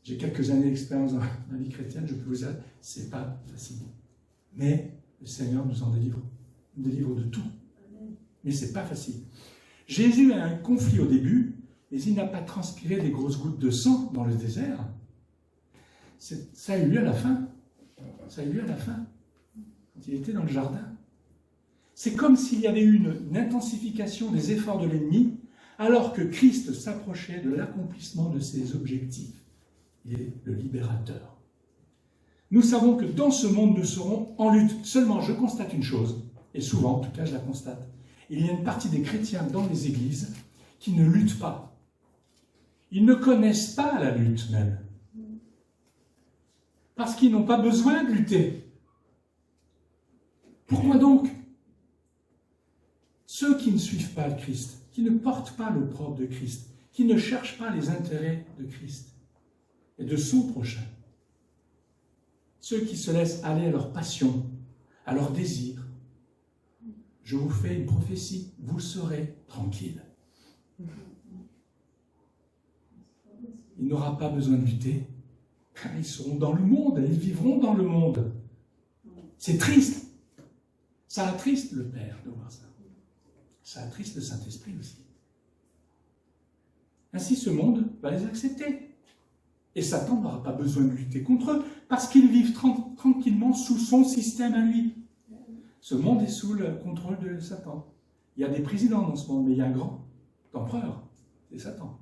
J'ai quelques années d'expérience dans la vie chrétienne, je peux vous dire, c'est pas facile. Mais le Seigneur nous en délivre. Il nous délivre de tout. Mais c'est pas facile. Jésus a un conflit au début, mais il n'a pas transpiré des grosses gouttes de sang dans le désert. Ça a eu lieu à la fin. Ça a eu lieu à la fin, quand il était dans le jardin. C'est comme s'il y avait eu une intensification des efforts de l'ennemi, alors que Christ s'approchait de l'accomplissement de ses objectifs. Il est le libérateur. Nous savons que dans ce monde, nous serons en lutte. Seulement, je constate une chose, et souvent, en tout cas, je la constate. Il y a une partie des chrétiens dans les églises qui ne luttent pas. Ils ne connaissent pas la lutte même. Parce qu'ils n'ont pas besoin de lutter. Pourquoi donc? Ceux qui ne suivent pas le Christ, qui ne portent pas l'opprobre de Christ, qui ne cherchent pas les intérêts de Christ et de son prochain, ceux qui se laissent aller à leur passion, à leur désir, je vous fais une prophétie, vous serez tranquille. Il n'aura pas besoin de lutter, car ils seront dans le monde, ils vivront dans le monde. C'est triste. Ça attriste le Père de voir ça. Ça attriste le Saint-Esprit aussi. Ainsi, ce monde va les accepter. Et Satan n'aura pas besoin de lutter contre eux, parce qu'ils vivent tranquillement sous son système à lui. Ce monde est sous le contrôle de Satan. Il y a des présidents dans ce monde, mais il y a un grand empereur, c'est Satan.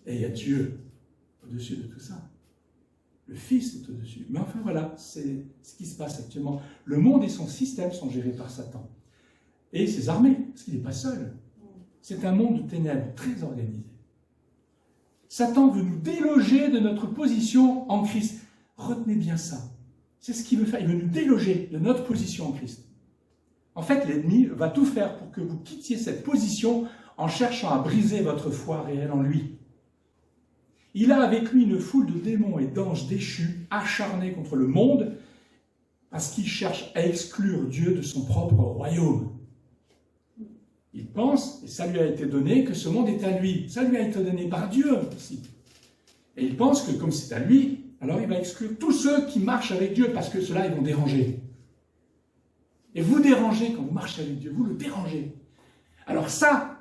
Et il y a Dieu au-dessus de tout ça. Le Fils est au-dessus. Mais enfin voilà, c'est ce qui se passe actuellement. Le monde et son système sont gérés par Satan. Et ses armées, parce qu'il n'est pas seul. C'est un monde de ténèbres très organisé. Satan veut nous déloger de notre position en Christ. Retenez bien ça. C'est ce qu'il veut faire. Il veut nous déloger de notre position en Christ. En fait, l'ennemi va tout faire pour que vous quittiez cette position en cherchant à briser votre foi réelle en lui. Il a avec lui une foule de démons et d'anges déchus, acharnés contre le monde, parce qu'il cherche à exclure Dieu de son propre royaume. Il pense, et ça lui a été donné, que ce monde est à lui. Ça lui a été donné par Dieu aussi. Et il pense que comme c'est à lui, alors il va exclure tous ceux qui marchent avec Dieu, parce que ceux-là, ils vont déranger. Et vous dérangez quand vous marchez avec Dieu, vous le dérangez. Alors ça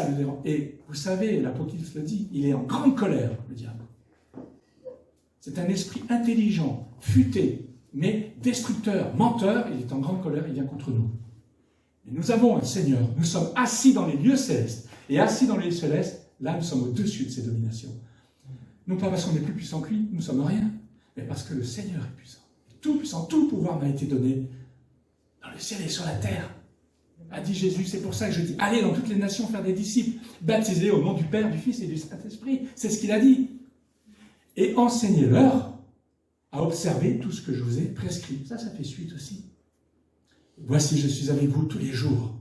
le dérange. Et vous savez, l'Apocalypse le dit, il est en grande colère, le diable. C'est un esprit intelligent, futé, mais destructeur, menteur, il est en grande colère, il vient contre nous. Et nous avons un Seigneur, nous sommes assis dans les lieux célestes, et assis dans les lieux célestes, là nous sommes au-dessus de ces dominations. Non pas parce qu'on est plus puissant que lui, nous ne sommes rien, mais parce que le Seigneur est puissant. Tout puissant, tout pouvoir m'a été donné dans le ciel et sur la terre, a dit Jésus. C'est pour ça que je dis, allez dans toutes les nations faire des disciples, baptisés au nom du Père, du Fils et du Saint-Esprit. C'est ce qu'il a dit. Et enseignez-leur à observer tout ce que je vous ai prescrit. Ça fait suite aussi. Voici, je suis avec vous tous les jours,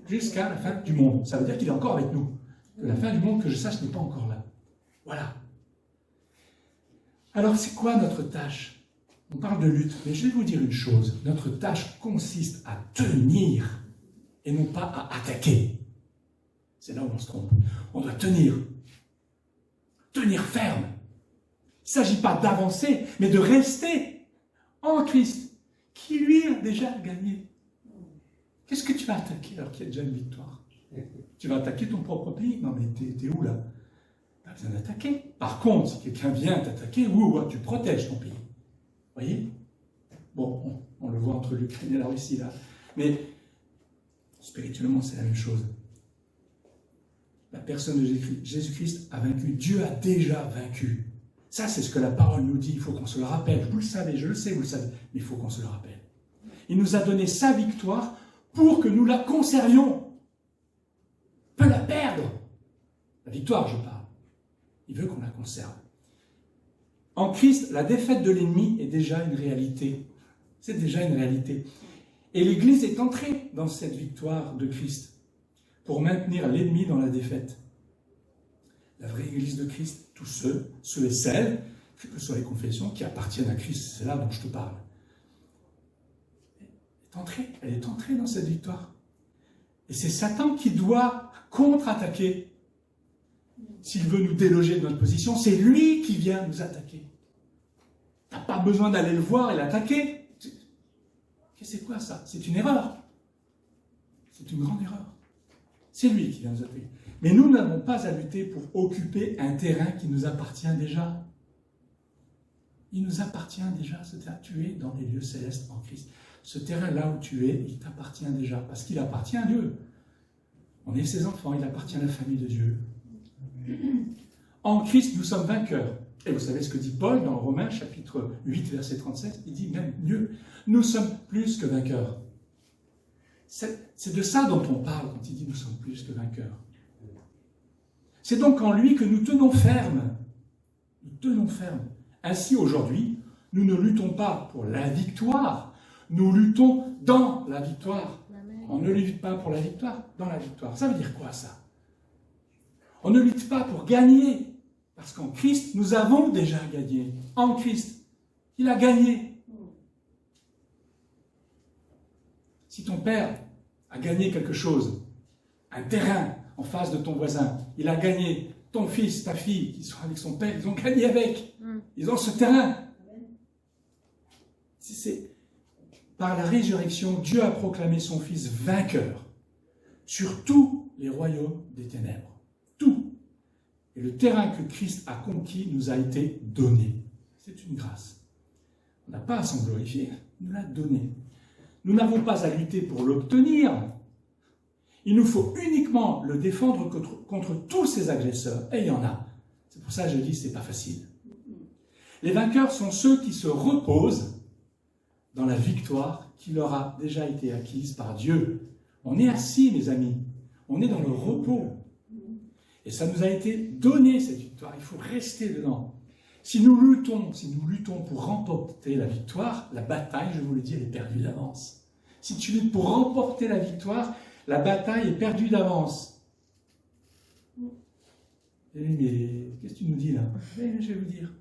jusqu'à la fin du monde. Ça veut dire qu'il est encore avec nous. Que la fin du monde, que je sache, n'est pas encore là. Voilà. Alors, c'est quoi notre tâche? On parle de lutte, mais je vais vous dire une chose. Notre tâche consiste à tenir et non pas à attaquer. C'est là où on se trompe. On doit tenir. Tenir ferme. Il ne s'agit pas d'avancer, mais de rester en Christ, qui lui a déjà gagné. Qu'est-ce que tu vas attaquer alors qu'il y a déjà une victoire? Tu vas attaquer ton propre pays? Non mais t'es où là? Pas besoin d'attaquer. Par contre, si quelqu'un vient t'attaquer, tu protèges ton pays. Vous voyez? Bon, on le voit entre l'Ukraine et la Russie là. Mais spirituellement, c'est la même chose. La personne de Jésus-Christ a vaincu. Dieu a déjà vaincu. Ça, c'est ce que la parole nous dit. Il faut qu'on se le rappelle. Vous le savez, je le sais, vous le savez. Mais il faut qu'on se le rappelle. Il nous a donné sa victoire pour que nous la conservions. On peut la perdre. La victoire, je parle. Il veut qu'on la conserve. En Christ, la défaite de l'ennemi est déjà une réalité. C'est déjà une réalité. Et l'Église est entrée dans cette victoire de Christ pour maintenir l'ennemi dans la défaite. La vraie Église de Christ, tous ceux et celles, quelles que soient les confessions, qui appartiennent à Christ, c'est là dont je te parle, elle est entrée dans cette victoire. Et c'est Satan qui doit contre-attaquer. S'il veut nous déloger de notre position, c'est lui qui vient nous attaquer. Tu n'as pas besoin d'aller le voir et l'attaquer. C'est quoi ça? C'est une erreur. C'est une grande erreur. C'est lui qui vient nous attaquer. Mais nous n'avons pas à lutter pour occuper un terrain qui nous appartient déjà. Il nous appartient déjà, ce terrain. Tu es dans les lieux célestes en Christ. Ce terrain là où tu es, il t'appartient déjà, parce qu'il appartient à Dieu. On est ses enfants, il appartient à la famille de Dieu. En Christ, nous sommes vainqueurs. Et vous savez ce que dit Paul dans Romains, chapitre 8, verset 37, il dit même mieux, nous sommes plus que vainqueurs. C'est de ça dont on parle quand il dit nous sommes plus que vainqueurs. C'est donc en lui que nous tenons ferme. Nous tenons ferme. Ainsi, aujourd'hui, nous ne luttons pas pour la victoire, nous luttons dans la victoire. On ne lutte pas pour la victoire, dans la victoire. Ça veut dire quoi, ça? On ne lutte pas pour gagner, parce qu'en Christ, nous avons déjà gagné. En Christ, il a gagné. Si ton père a gagné quelque chose, un terrain en face de ton voisin, il a gagné. Ton fils, ta fille, qui sont avec son père, ils ont gagné avec. Ils ont ce terrain. Par la résurrection, Dieu a proclamé son Fils vainqueur sur tous les royaumes des ténèbres. Tout. Et le terrain que Christ a conquis nous a été donné. C'est une grâce. On n'a pas à s'en glorifier, il nous l'a donné. Nous n'avons pas à lutter pour l'obtenir. Il nous faut uniquement le défendre contre tous ces agresseurs. Et il y en a. C'est pour ça que je dis que ce n'est pas facile. Les vainqueurs sont ceux qui se reposent dans la victoire qui leur a déjà été acquise par Dieu. On est assis, mes amis. On est dans le repos. Et ça nous a été donné, cette victoire. Il faut rester dedans. Si nous luttons pour remporter la victoire, la bataille, je vous le dis, elle est perdue d'avance. Si tu luttes pour remporter la victoire, la bataille est perdue d'avance. Eh, mais qu'est-ce que tu nous dis là? Eh, je vais vous dire.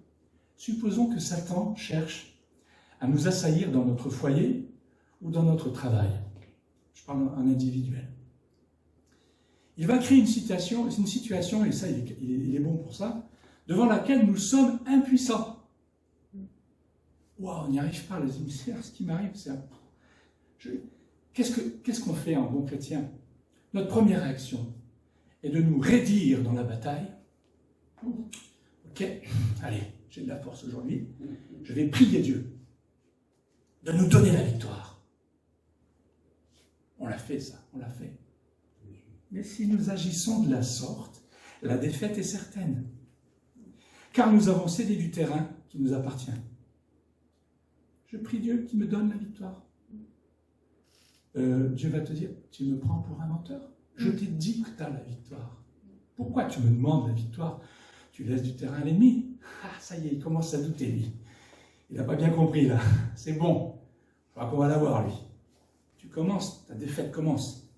Supposons que Satan cherche à nous assaillir dans notre foyer ou dans notre travail. Je parle en individuel. Il va créer une situation, et ça, il est bon pour ça, devant laquelle nous sommes impuissants. Waouh, on n'y arrive pas, les émissaires, ce qui m'arrive, c'est un... Qu'est-ce qu'on fait en bon chrétien? Notre première réaction est de nous raidir dans la bataille. Ok, allez, j'ai de la force aujourd'hui, je vais prier Dieu de nous donner la victoire. On l'a fait ça, on l'a fait. Mais si nous agissons de la sorte, la défaite est certaine. Car nous avons cédé du terrain qui nous appartient. Je prie Dieu qui me donne la victoire. Dieu va te dire, tu me prends pour un menteur? Je t'ai dit que tu as la victoire. Pourquoi tu me demandes la victoire? Tu laisses du terrain à l'ennemi. Ah, ça y est, il commence à douter, lui. Il n'a pas bien compris, là. C'est bon. Je crois qu'on va l'avoir, lui. Tu commences, ta défaite commence.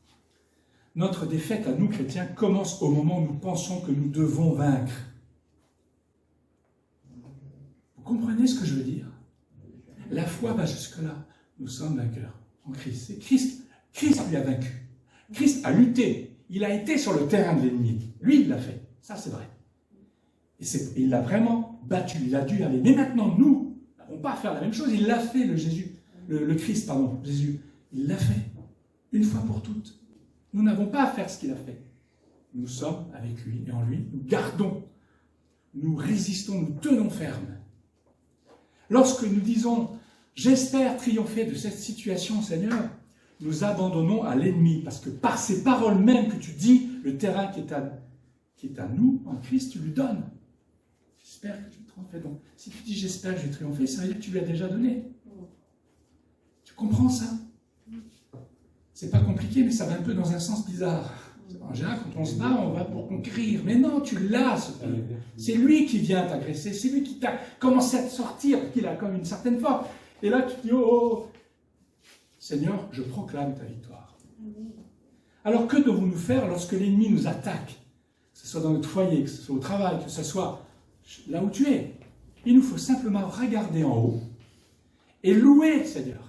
Notre défaite, à nous, chrétiens, commence au moment où nous pensons que nous devons vaincre. Vous comprenez ce que je veux dire? La foi va jusque-là. Nous sommes vainqueurs en Christ. C'est Christ. Christ lui a vaincu. Christ a lutté. Il a été sur le terrain de l'ennemi. Lui, il l'a fait. Ça, c'est vrai. Et il l'a vraiment battu. Il a dû aller. Mais maintenant, nous n'avons pas à faire la même chose. Il l'a fait, le Christ, pardon, Jésus. Il l'a fait. Une fois pour toutes. Nous n'avons pas à faire ce qu'il a fait. Nous sommes avec lui et en lui. Nous gardons. Nous résistons. Nous tenons ferme. Lorsque nous disons « J'espère triompher de cette situation, Seigneur », nous abandonnons à l'ennemi, parce que par ces paroles mêmes que tu dis, le terrain qui est à nous, en Christ, tu lui donnes. J'espère que tu vais triompher. Donc, si tu dis « J'espère que je vais triompher », ça veut dire que tu lui as déjà donné. Tu comprends ça? C'est pas compliqué, mais ça va un peu dans un sens bizarre. En général, quand on se bat, on va pour conquérir. Mais non, tu l'as, ce pays. C'est lui qui vient t'agresser. C'est lui qui t'a commencé à te sortir, qu'il a comme une certaine force. Et là, tu dis, oh, Seigneur, je proclame ta victoire. Alors, que devons-nous faire lorsque l'ennemi nous attaque? Que ce soit dans notre foyer, que ce soit au travail, que ce soit là où tu es. Il nous faut simplement regarder en haut et louer, Seigneur.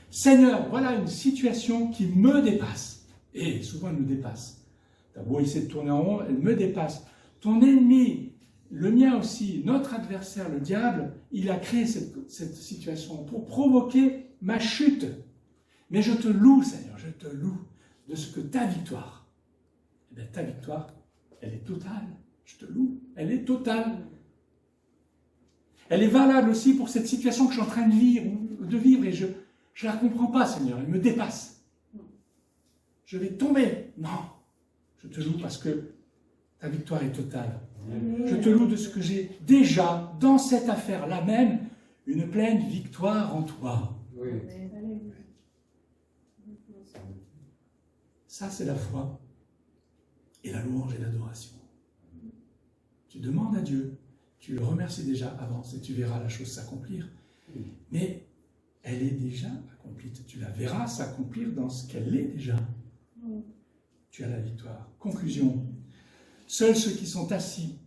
Seigneur, voilà une situation qui me dépasse. Et souvent, elle me dépasse. Tu as beau essayer de tourner en rond, elle me dépasse. Ton ennemi, le mien aussi, notre adversaire, le diable, il a créé cette situation pour provoquer ma chute. Mais je te loue, Seigneur, je te loue de ce que ta victoire, eh bien, ta victoire, elle est totale. Je te loue, elle est totale. Elle est valable aussi pour cette situation que je suis en train de vivre et je ne la comprends pas, Seigneur, elle me dépasse. Je vais tomber. Non, je te loue parce que ta victoire est totale. Je te loue de ce que j'ai déjà, dans cette affaire-là même, une pleine victoire en toi. Oui. Ça, c'est la foi et la louange et l'adoration. Tu demandes à Dieu, tu le remercies déjà, avance et tu verras la chose s'accomplir. Mais elle est déjà accomplie. Tu la verras s'accomplir dans ce qu'elle est déjà. Tu as la victoire. Conclusion. Seuls ceux qui sont assis,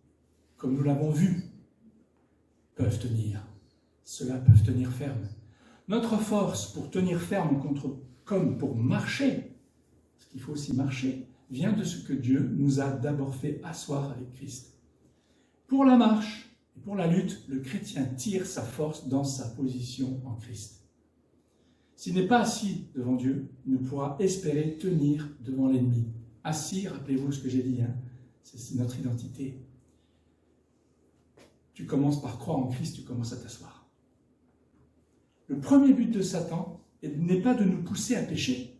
comme nous l'avons vu, peuvent tenir. Ceux-là peuvent tenir ferme. Notre force pour tenir ferme comme pour marcher, parce qu'il faut aussi marcher, vient de ce que Dieu nous a d'abord fait asseoir avec Christ. Pour la marche et pour la lutte, le chrétien tire sa force dans sa position en Christ. S'il n'est pas assis devant Dieu, il ne pourra espérer tenir devant l'ennemi. Assis, rappelez-vous ce que j'ai dit, hein, c'est notre identité. Tu commences par croire en Christ, tu commences à t'asseoir. Le premier but de Satan n'est pas de nous pousser à pécher.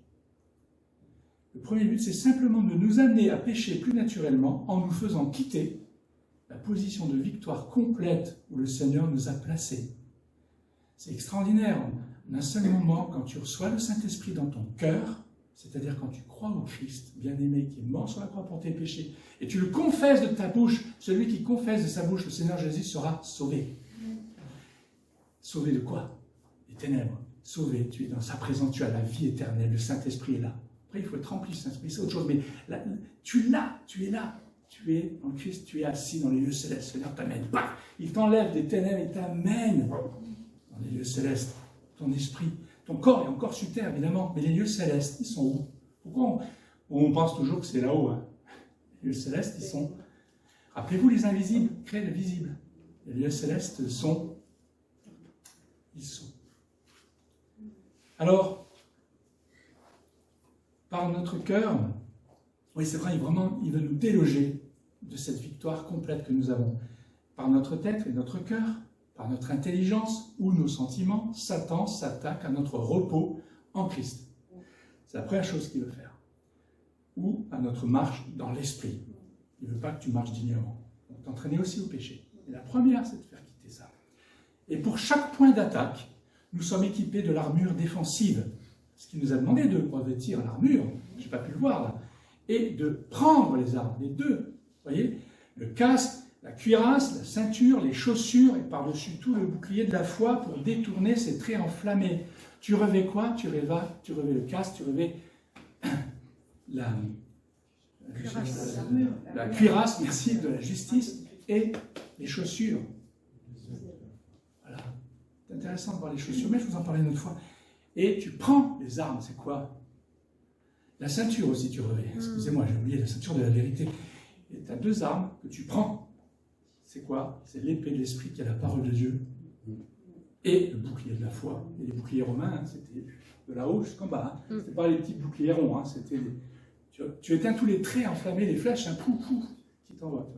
Le premier but, c'est simplement de nous amener à pécher plus naturellement en nous faisant quitter la position de victoire complète où le Seigneur nous a placés. C'est extraordinaire. En un seul moment, quand tu reçois le Saint-Esprit dans ton cœur, c'est-à-dire quand tu crois au Christ, bien-aimé, qui est mort sur la croix pour tes péchés, et tu le confesses de ta bouche, celui qui confesse de sa bouche le Seigneur Jésus sera sauvé. Sauvé de quoi? Des ténèbres. Sauvé, tu es dans sa présence, tu as la vie éternelle, le Saint-Esprit est là. Après, il faut être rempli du Saint-Esprit, c'est autre chose, mais là, tu l'as, tu es là. tu es en Christ, tu es assis dans les lieux célestes. Le Seigneur t'amène. Bah, il t'enlève des ténèbres et t'amène dans les lieux célestes. Ton esprit, ton corps est encore sur terre, évidemment, mais les lieux célestes, ils sont où? Pourquoi on pense toujours que c'est là-haut, hein? Les lieux célestes, ils sont... Rappelez-vous, les invisibles créent le visible. Les lieux célestes sont... Ils sont. Alors, par notre cœur, oui, c'est vrai, vraiment, il veut nous déloger de cette victoire complète que nous avons. Par notre tête et notre cœur, par notre intelligence ou nos sentiments, Satan s'attaque à notre repos en Christ. C'est la première chose qu'il veut faire. Ou à notre marche dans l'esprit. Il ne veut pas que tu marches dignement. Donc t'entraîner aussi au péché. Et la première, c'est de faire quitter ça. Et pour chaque point d'attaque, nous sommes équipés de l'armure défensive. Ce qu'il nous a demandé de revêtir l'armure, je n'ai pas pu le voir là, et de prendre les armes, les deux. Vous voyez, le casque, la cuirasse, la ceinture, les chaussures, et par-dessus tout le bouclier de la foi pour détourner ces traits enflammés. Tu revais quoi? Tu revais le casque, tu revais la cuirasse, merci, de la justice, et les chaussures. Voilà. C'est intéressant de voir les chaussures, mais je vous en parlerai une autre fois. Et tu prends les armes, c'est quoi? La ceinture aussi, tu revais. Excusez-moi, j'ai oublié la ceinture de la vérité. Et tu as deux armes que tu prends. C'est quoi? C'est l'épée de l'esprit qui est la parole de Dieu. Et le bouclier de la foi. Et les boucliers romains, hein, c'était de là-haut jusqu'en bas. Hein. C'était pas les petits boucliers ronds. Hein, c'était tu éteins tous les traits enflammés, les flèches, un pou qui t'envoie.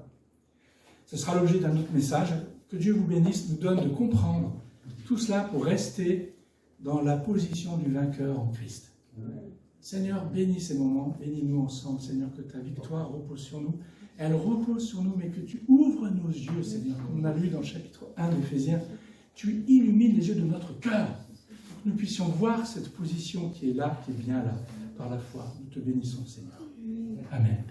Ce sera l'objet d'un autre message. Que Dieu vous bénisse, nous donne de comprendre tout cela pour rester dans la position du vainqueur en Christ. Seigneur, bénis ces moments, bénis-nous ensemble, Seigneur, que ta victoire repose sur nous. Elle repose sur nous, mais que tu ouvres nos yeux, Seigneur, comme on a lu dans le chapitre 1 d'Éphésiens. Tu illumines les yeux de notre cœur, pour que nous puissions voir cette position qui est là, qui est bien là, par la foi. Nous te bénissons, Seigneur. Amen.